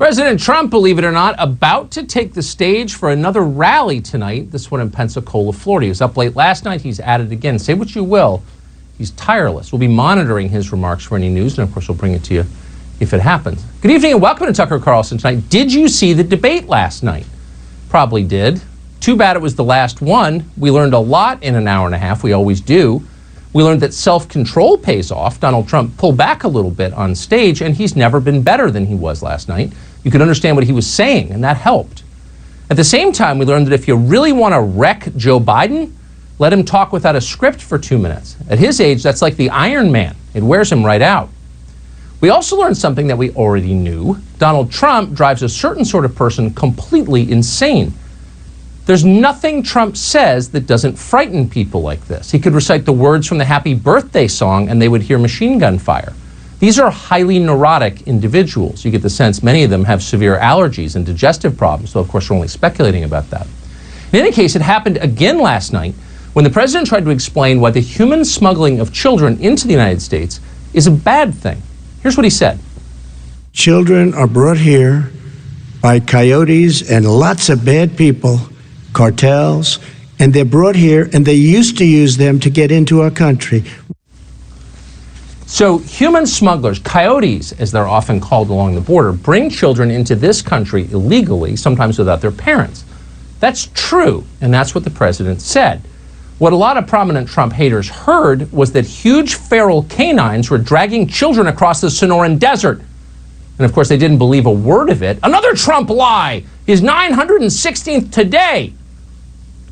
President Trump, believe it or not, about to take the stage for another rally tonight, this one in Pensacola, Florida. He was up late last night. He's at it again. Say what you will. He's tireless. We'll be monitoring his remarks for any news, and of course, we'll bring it to you if it happens. Good evening and welcome to Tucker Carlson tonight. Did you see the debate last night? Probably did. Too bad it was the last one. We learned a lot in an hour and a half. We always do. We learned that self-control pays off. Donald Trump pulled back a little bit on stage, and he's never been better than he was last night. You could understand what he was saying, and that helped. At the same time, we learned that if you really want to wreck Joe Biden, let him talk without a script for 2 minutes. At his age, that's like the Iron Man. It wears him right out. We also learned something that we already knew. Donald Trump drives a certain sort of person completely insane. There's nothing Trump says that doesn't frighten people like this. He could recite the words from the Happy Birthday song and they would hear machine gun fire. These are highly neurotic individuals. You get the sense many of them have severe allergies and digestive problems, though of course we're only speculating about that. In any case, it happened again last night when the president tried to explain why the human smuggling of children into the United States is a bad thing. Here's what he said. Children are brought here by coyotes and lots of bad people, cartels, and they're brought here and they used to use them to get into our country. So human smugglers, coyotes as they're often called along the border, bring children into this country illegally, sometimes without their parents. That's true, and that's what the president said. What a lot of prominent Trump haters heard was that huge feral canines were dragging children across the Sonoran Desert. And of course they didn't believe a word of it. Another Trump lie! His 916th today!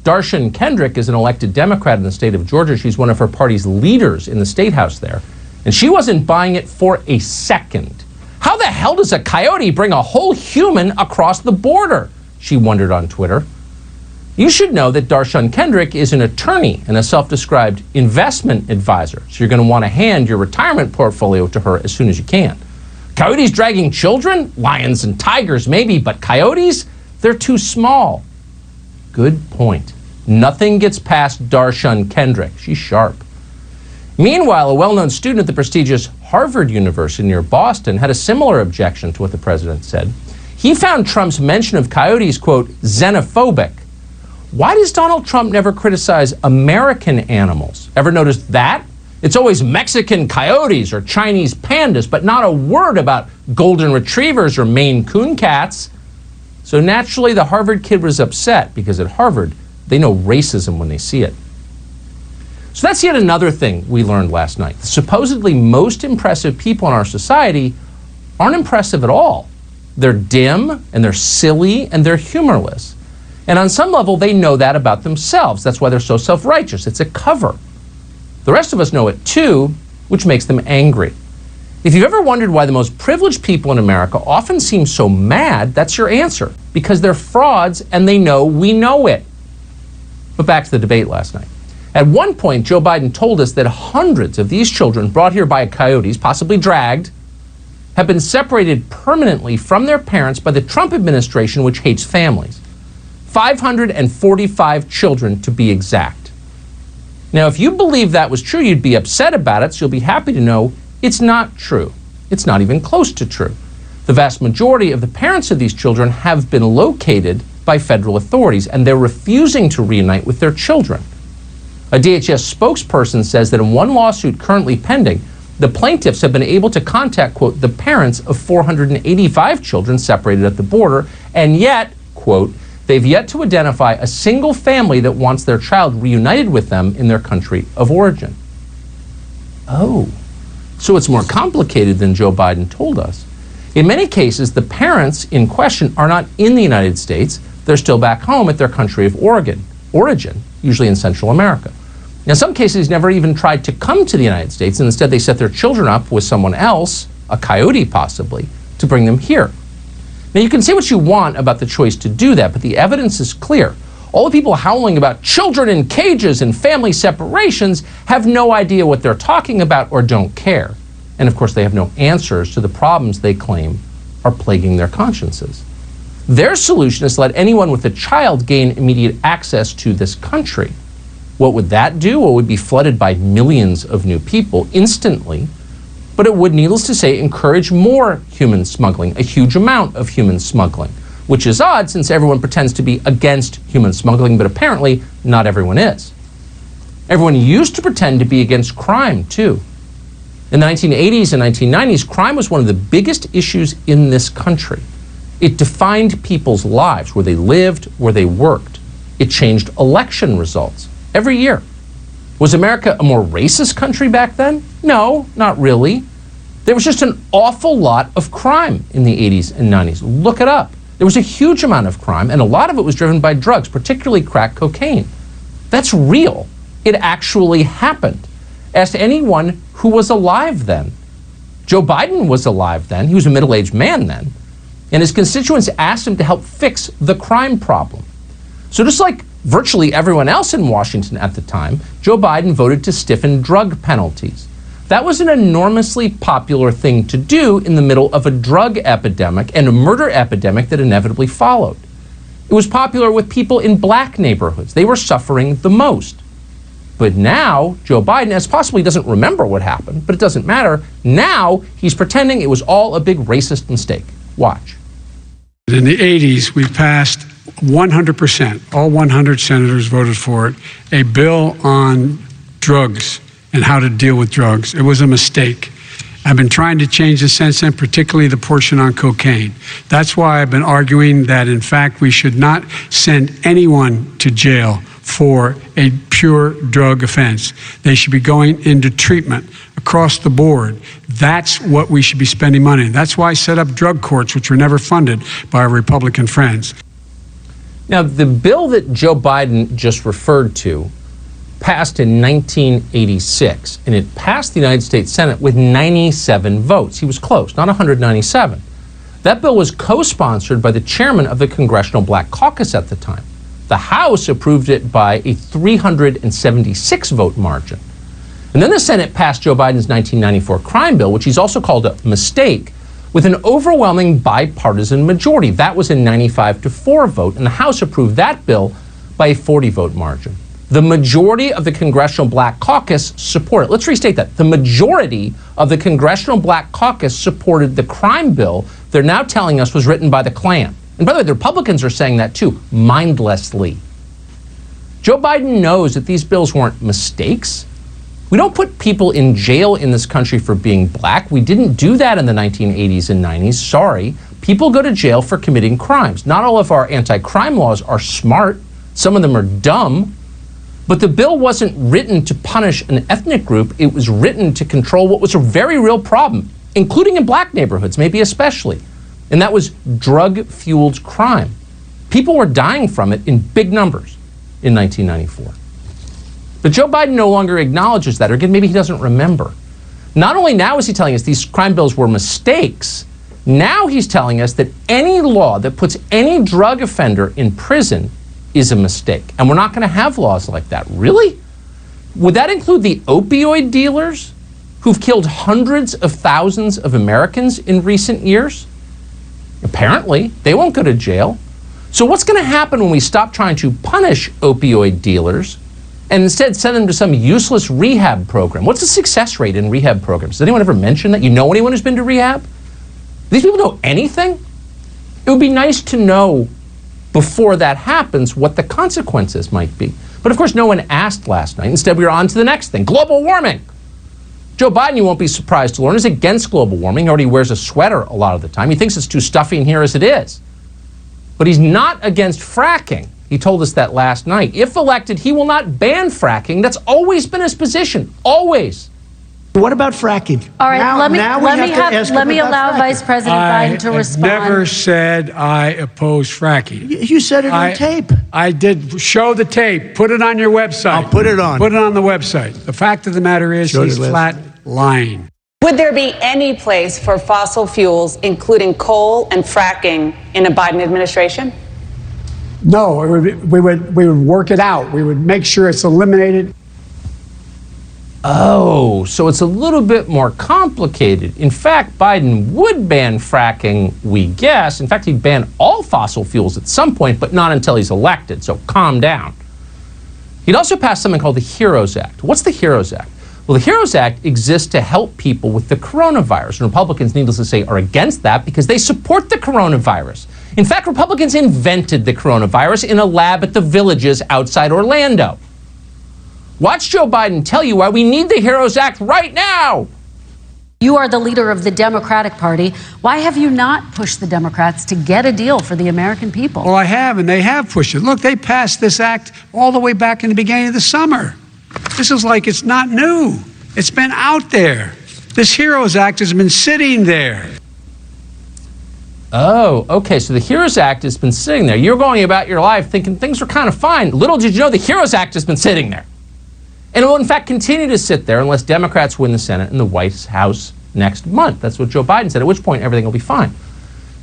Darshan Kendrick is an elected Democrat in the state of Georgia. She's one of her party's leaders in the state house there. And she wasn't buying it for a second. How the hell does a coyote bring a whole human across the border? She wondered on Twitter. You should know that Darshan Kendrick is an attorney and a self-described investment advisor. So you're going to want to hand your retirement portfolio to her as soon as you can. Coyotes dragging children? Lions and tigers maybe, but coyotes? They're too small. Good point. Nothing gets past Darshan Kendrick. She's sharp. Meanwhile, a well-known student at the prestigious Harvard University near Boston had a similar objection to what the president said. He found Trump's mention of coyotes, quote, xenophobic. Why does Donald Trump never criticize American animals? Ever noticed that? It's always Mexican coyotes or Chinese pandas, but not a word about golden retrievers or Maine Coon cats. So naturally, the Harvard kid was upset because at Harvard, they know racism when they see it. So that's yet another thing we learned last night. The supposedly most impressive people in our society aren't impressive at all. They're dim, and they're silly, and they're humorless. And on some level, they know that about themselves. That's why they're so self-righteous. It's a cover. The rest of us know it too, which makes them angry. If you've ever wondered why the most privileged people in America often seem so mad, that's your answer. Because they're frauds, and they know we know it. But back to the debate last night. At one point, Joe Biden told us that hundreds of these children brought here by coyotes, possibly dragged, have been separated permanently from their parents by the Trump administration, which hates families. 545 children to be exact. Now, if you believe that was true, you'd be upset about it, so you'll be happy to know it's not true. It's not even close to true. The vast majority of the parents of these children have been located by federal authorities, and they're refusing to reunite with their children. A DHS spokesperson says that in one lawsuit currently pending, the plaintiffs have been able to contact, quote, the parents of 485 children separated at the border, and yet, quote, they've yet to identify a single family that wants their child reunited with them in their country of origin. Oh, so it's more complicated than Joe Biden told us. In many cases, the parents in question are not in the United States. They're still back home at their country of origin, usually in Central America. In some cases, never even tried to come to the United States, and instead they set their children up with someone else, a coyote possibly, to bring them here. Now, you can say what you want about the choice to do that, but the evidence is clear. All the people howling about children in cages and family separations have no idea what they're talking about or don't care. And of course, they have no answers to the problems they claim are plaguing their consciences. Their solution is to let anyone with a child gain immediate access to this country. What would that do? Well, we'd be flooded by millions of new people instantly. but it would, needless to say, encourage more human smuggling, a huge amount of human smuggling, which is odd since everyone pretends to be against human smuggling, but apparently not everyone is. Everyone used to pretend to be against crime, too. In the 1980s and 1990s, crime was one of the biggest issues in this country. It defined people's lives, where they lived, where they worked. It changed election results every year. Was America a more racist country back then? No, not really. There was just an awful lot of crime in the 80s and 90s. Look it up. There was a huge amount of crime, and a lot of it was driven by drugs, particularly crack cocaine. That's real. It actually happened. Ask anyone who was alive then. Joe Biden was alive then. He was a middle-aged man then. And his constituents asked him to help fix the crime problem. So just like virtually everyone else in Washington at the time, Joe Biden voted to stiffen drug penalties. That was an enormously popular thing to do in the middle of a drug epidemic and a murder epidemic that inevitably followed. It was popular with people in black neighborhoods. They were suffering the most. But now, Joe Biden, as possibly doesn't remember what happened, but it doesn't matter, now he's pretending it was all a big racist mistake. Watch. In the 80s, we passed 100%, all 100 senators voted for it, a bill on drugs and how to deal with drugs. It was a mistake. I've been trying to change the since then, particularly the portion on cocaine. That's why I've been arguing that, in fact, we should not send anyone to jail for a pure drug offense. They should be going into treatment across the board. That's what we should be spending money on. That's why I set up drug courts, which were never funded by our Republican friends. Now, the bill that Joe Biden just referred to passed in 1986, and it passed the United States Senate with 97 votes. He was close, not 197. That bill was co-sponsored by the chairman of the Congressional Black Caucus at the time. The House approved it by a 376 vote margin. And then the Senate passed Joe Biden's 1994 crime bill, which he's also called a mistake, with an overwhelming bipartisan majority. That was a 95-4 vote, and the House approved that bill by a 40 vote margin. The majority of the Congressional Black Caucus supported. Let's restate that. The majority of the Congressional Black Caucus supported the crime bill they're now telling us was written by the Klan. And by the way, the Republicans are saying that too, mindlessly. Joe Biden knows that these bills weren't mistakes. We don't put people in jail in this country for being black. We didn't do that in the 1980s and 90s. Sorry. People go to jail for committing crimes. Not all of our anti-crime laws are smart. Some of them are dumb. But the bill wasn't written to punish an ethnic group. It was written to control what was a very real problem, including in black neighborhoods, maybe especially. And that was drug-fueled crime. People were dying from it in big numbers in 1994. But Joe Biden no longer acknowledges that, or again, maybe he doesn't remember. Not only now is he telling us these crime bills were mistakes, now he's telling us that any law that puts any drug offender in prison is a mistake. And we're not going to have laws like that. Really? Would that include the opioid dealers who've killed hundreds of thousands of Americans in recent years? Apparently, they won't go to jail. So what's going to happen when we stop trying to punish opioid dealers and instead send them to some useless rehab program? What's the success rate in rehab programs? Does anyone ever mention that? You know anyone who's been to rehab? These people know anything? It would be nice to know before that happens what the consequences might be. But of course, no one asked last night. Instead, we were on to the next thing, global warming. Joe Biden, you won't be surprised to learn, is against global warming. He already wears a sweater a lot of the time. He thinks it's too stuffy in here as it is. But he's not against fracking. He told us that last night. If elected, he will not ban fracking. That's always been his position. Always. What about fracking? All right, let me allow Vice President Biden to respond. I never said I oppose fracking. You said it on tape. I did. Show the tape. Put it on your website. I'll put it on. Put it on the website. The fact of the matter is he's flat lying. Would there be any place for fossil fuels, including coal and fracking, in a Biden administration? No, we would work it out. We would make sure it's eliminated. Oh, so it's a little bit more complicated. In fact, Biden would ban fracking, we guess. In fact, he'd ban all fossil fuels at some point, but not until he's elected, so calm down. He'd also pass something called the HEROES Act. What's the HEROES Act? Well, the HEROES Act exists to help people with the coronavirus. And Republicans, needless to say, are against that because they support the coronavirus. In fact, Republicans invented the coronavirus in a lab at the Villages outside Orlando. Watch Joe Biden tell you why we need the HEROES Act right now. You are the leader of the Democratic Party. Why have you not pushed the Democrats to get a deal for the American people? Well, I have, and they have pushed it. Look, they passed this act all the way back in the beginning of the summer. This is like it's not new. It's been out there. This HEROES Act has been sitting there. Oh, okay, so the HEROES Act has been sitting there. You're going about your life thinking things are kind of fine. Little did you know the HEROES Act has been sitting there. And it will, in fact, continue to sit there unless Democrats win the Senate and the White House next month. That's what Joe Biden said, at which point everything will be fine.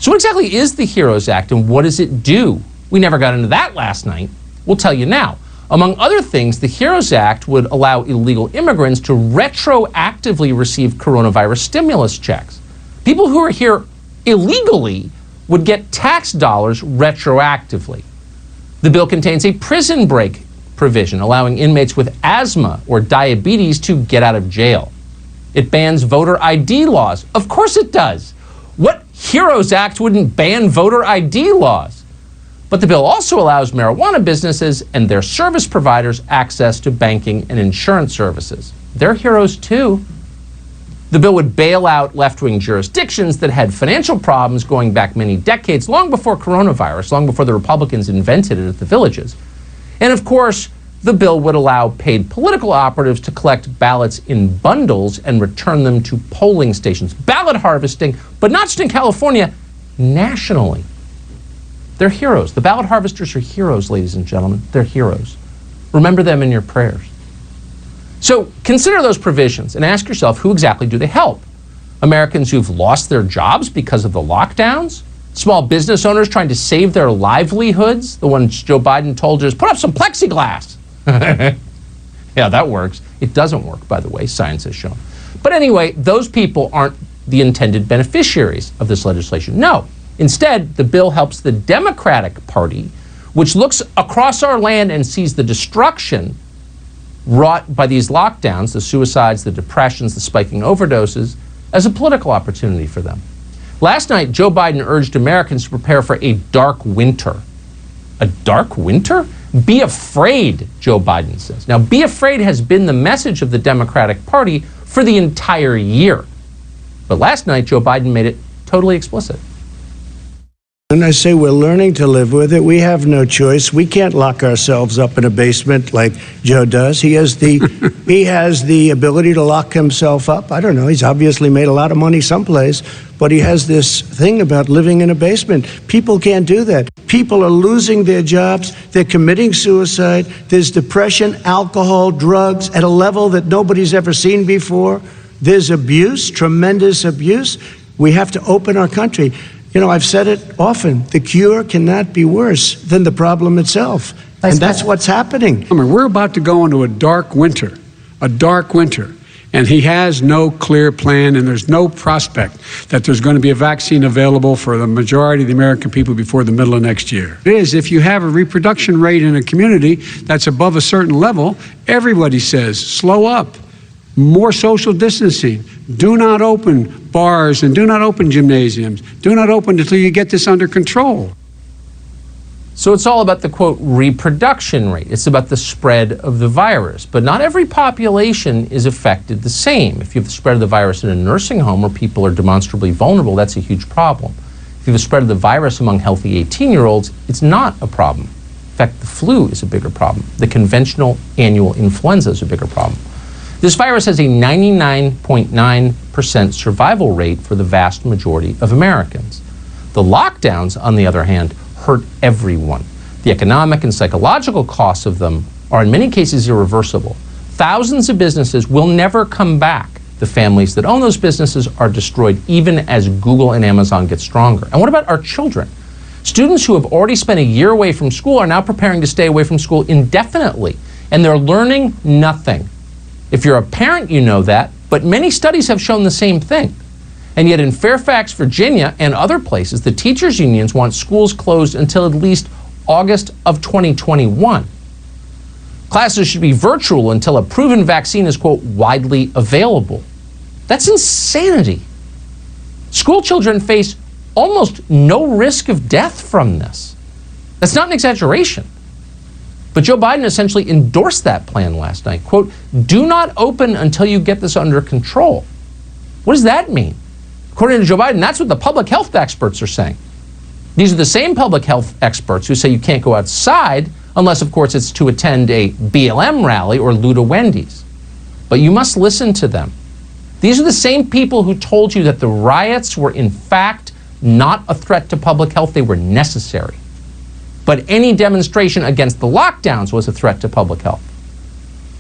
So what exactly is the HEROES Act and what does it do? We never got into that last night. We'll tell you now. Among other things, the HEROES Act would allow illegal immigrants to retroactively receive coronavirus stimulus checks. People who are here illegally would get tax dollars retroactively. The bill contains a prison break provision allowing inmates with asthma or diabetes to get out of jail. It bans voter ID laws. Of course it does. What HEROES Act wouldn't ban voter ID laws? But the bill also allows marijuana businesses and their service providers access to banking and insurance services. They're heroes too. The bill would bail out left-wing jurisdictions that had financial problems going back many decades, long before coronavirus, long before the Republicans invented it at the Villages. And of course, the bill would allow paid political operatives to collect ballots in bundles and return them to polling stations. Ballot harvesting, but not just in California, nationally. They're heroes. The ballot harvesters are heroes, ladies and gentlemen. They're heroes. Remember them in your prayers. So consider those provisions and ask yourself, who exactly do they help? Americans who've lost their jobs because of the lockdowns? Small business owners trying to save their livelihoods? The ones Joe Biden told you is put up some plexiglass. Yeah, that works. It doesn't work, by the way, science has shown. But anyway, those people aren't the intended beneficiaries of this legislation. No. Instead, the bill helps the Democratic Party, which looks across our land and sees the destruction wrought by these lockdowns, the suicides, the depressions, the spiking overdoses, as a political opportunity for them. Last night, Joe Biden urged Americans to prepare for a dark winter. A dark winter? Be afraid, Joe Biden says. Now, be afraid has been the message of the Democratic Party for the entire year. But last night, Joe Biden made it totally explicit. And I say we're learning to live with it. We have no choice. We can't lock ourselves up in a basement like Joe does. He has the ability to lock himself up. I don't know. He's obviously made a lot of money someplace, but he has this thing about living in a basement. People can't do that. People are losing their jobs. They're committing suicide. There's depression, alcohol, drugs at a level that nobody's ever seen before. There's abuse, tremendous abuse. We have to open our country. You know, I've said it often, the cure cannot be worse than the problem itself. And that's what's happening. I mean, we're about to go into a dark winter. And he has no clear plan, and there's no prospect that there's going to be a vaccine available for the majority of the American people before the middle of next year. It is, if you have a reproduction rate in a community that's above a certain level, everybody says, slow up. More social distancing. Do not open bars and do not open gymnasiums. Do not open until you get this under control. So it's all about the, quote, reproduction rate. It's about the spread of the virus. But not every population is affected the same. If you have the spread of the virus in a nursing home where people are demonstrably vulnerable, that's a huge problem. If you have the spread of the virus among healthy 18-year-olds, it's not a problem. In fact, the flu is a bigger problem. The conventional annual influenza is a bigger problem. This virus has a 99.9% survival rate for the vast majority of Americans. The lockdowns, on the other hand, hurt everyone. The economic and psychological costs of them are in many cases irreversible. Thousands of businesses will never come back. The families that own those businesses are destroyed even as Google and Amazon get stronger. And what about our children? Students who have already spent a year away from school are now preparing to stay away from school indefinitely, and they're learning nothing. If you're a parent, you know that, but many studies have shown the same thing. And yet in Fairfax, Virginia, and other places, the teachers' unions want schools closed until at least August of 2021. Classes should be virtual until a proven vaccine is, quote, widely available. That's insanity. School children face almost no risk of death from this. That's not an exaggeration. But Joe Biden essentially endorsed that plan last night. Quote, do not open until you get this under control. What does that mean? According to Joe Biden, that's what the public health experts are saying. These are the same public health experts who say you can't go outside unless, of course, it's to attend a BLM rally or loot a Wendy's. But you must listen to them. These are the same people who told you that the riots were, in fact, not a threat to public health. They were necessary. But any demonstration against the lockdowns was a threat to public health.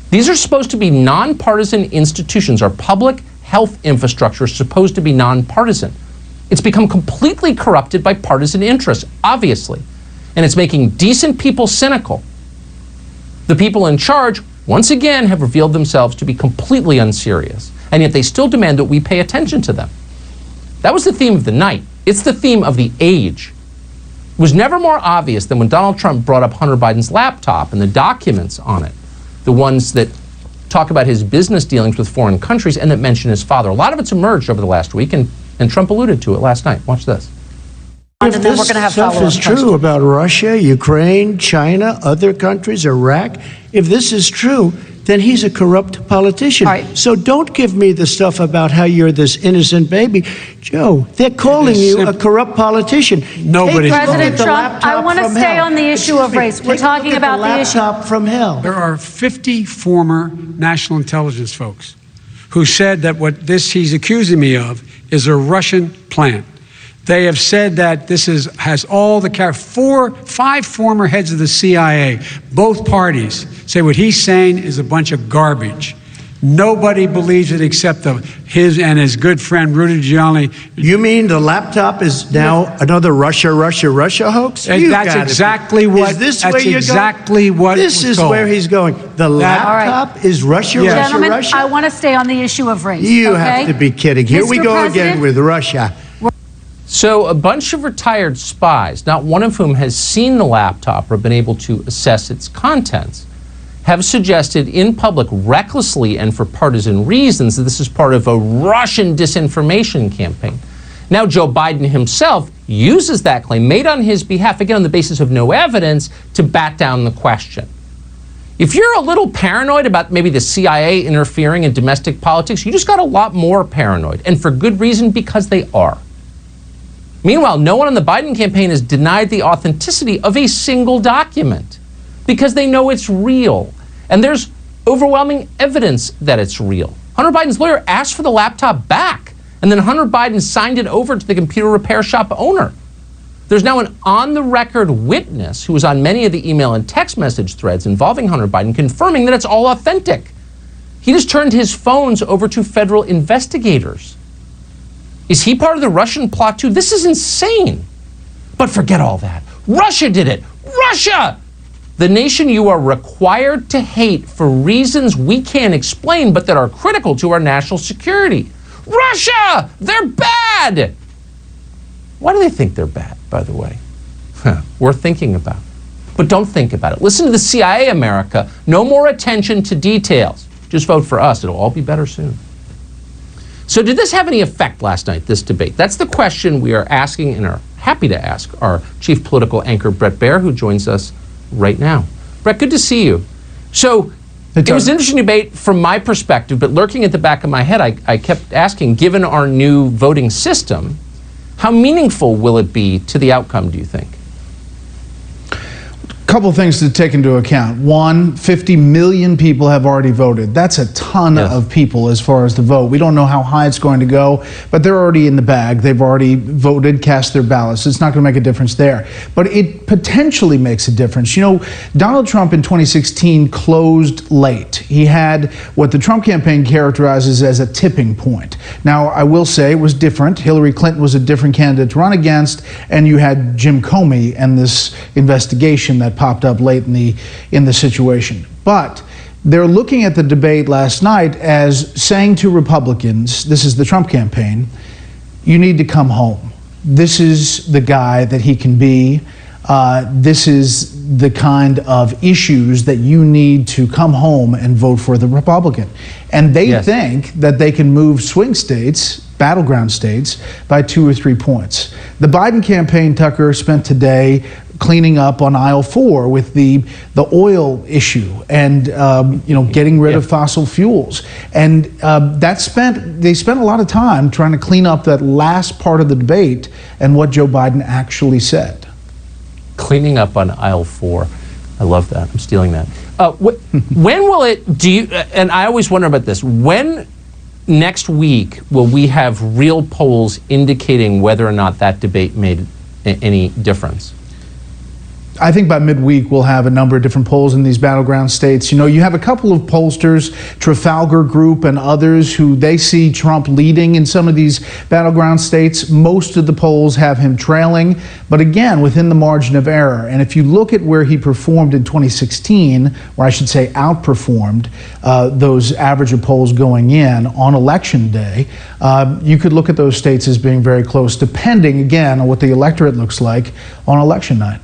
These are supposed to be nonpartisan institutions. Our public health infrastructure is supposed to be nonpartisan. It's become completely corrupted by partisan interests, obviously. And it's making decent people cynical. The people in charge, once again, have revealed themselves to be completely unserious. And yet they still demand that we pay attention to them. That was the theme of the night. It's the theme of the age. It was never more obvious than when Donald Trump brought up Hunter Biden's laptop and the documents on it, the ones that talk about his business dealings with foreign countries and that mention his father. A lot of it's emerged over the last week, and Trump alluded to it last night. Watch this. If this stuff is true about Russia, Ukraine, China, other countries, Iraq, if this is true, then he's a corrupt politician. Right. So don't give me the stuff about how you're this innocent baby. Joe, they're calling you a corrupt politician. Nobody's President Trump, I want to stay on the issue of race. We're talking about the issue. Laptop from hell. There are 50 former national intelligence folks who said that what he's accusing me of is a Russian plan. They have said that this has all the five former heads of the CIA, both parties, say what he's saying is a bunch of garbage. Nobody believes it except his and his good friend Rudy Giuliani. You mean the laptop is now another Russia hoax? And that's exactly what. Is this that's where you're exactly going? what. This is told. Where he's going. The laptop is Russia, Gentlemen, Russia. I want to stay on the issue of race. You okay? have to be kidding. Here we Mr. go President? again with Russia. So a bunch of retired spies, not one of whom has seen the laptop or been able to assess its contents, have suggested in public recklessly and for partisan reasons that this is part of a Russian disinformation campaign. Now Joe Biden himself uses that claim made on his behalf, again on the basis of no evidence, to bat down the question. If you're a little paranoid about maybe the CIA interfering in domestic politics, you just got a lot more paranoid, and for good reason, because they are. Meanwhile, no one on the Biden campaign has denied the authenticity of a single document because they know it's real. And there's overwhelming evidence that it's real. Hunter Biden's lawyer asked for the laptop back, and then Hunter Biden signed it over to the computer repair shop owner. There's now an on-the-record witness who was on many of the email and text message threads involving Hunter Biden confirming that it's all authentic. He just turned his phones over to federal investigators. Is he part of the Russian plot too? This is insane. But forget all that. Russia did it. Russia! The nation you are required to hate for reasons we can't explain but that are critical to our national security. Russia! They're bad! Why do they think they're bad, by the way? Worth thinking about. But don't think about it. Listen to the CIA, America. No more attention to details. Just vote for us. It'll all be better soon. So did this have any effect last night, this debate? That's the question we are asking and are happy to ask our chief political anchor, Bret Baier, who joins us right now. Bret, good to see you. So it was an interesting debate from my perspective, but lurking at the back of my head, I kept asking, given our new voting system, how meaningful will it be to the outcome, do you think? Couple things to take into account. One, 50 million people have already voted. That's a ton of people as far as the vote. We don't know how high it's going to go, but they're already in the bag. They've already voted, cast their ballots. It's not going to make a difference there. But it potentially makes a difference. You know, Donald Trump in 2016 closed late. He had what the Trump campaign characterizes as a tipping point. Now, I will say it was different. Hillary Clinton was a different candidate to run against, and you had Jim Comey and this investigation that popped up late in the situation. But they're looking at the debate last night as saying to Republicans, this is the Trump campaign, you need to come home. This is the guy that he can be. this is the kind of issues that you need to come home and vote for the Republican. And they think that they can move swing states, battleground states, by 2 or 3 points. The Biden campaign, Tucker, spent today cleaning up on aisle 4 with the oil issue and getting rid of fossil fuels. And they spent a lot of time trying to clean up that last part of the debate and what Joe Biden actually said. Cleaning up on aisle 4. I love that. I'm stealing that. When will it, and I always wonder about this, when next week will we have real polls indicating whether or not that debate made any difference? I think by midweek we'll have a number of different polls in these battleground states. You know, you have a couple of pollsters, Trafalgar Group and others, who they see Trump leading in some of these battleground states. Most of the polls have him trailing, but again, within the margin of error. And if you look at where he performed in 2016, or I should say outperformed those average of polls going in on election day, you could look at those states as being very close, depending, again, on what the electorate looks like on election night.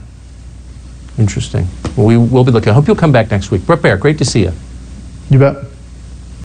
Interesting. Well, we will be looking. I hope you'll come back next week. Bret Baier, great to see you. You bet.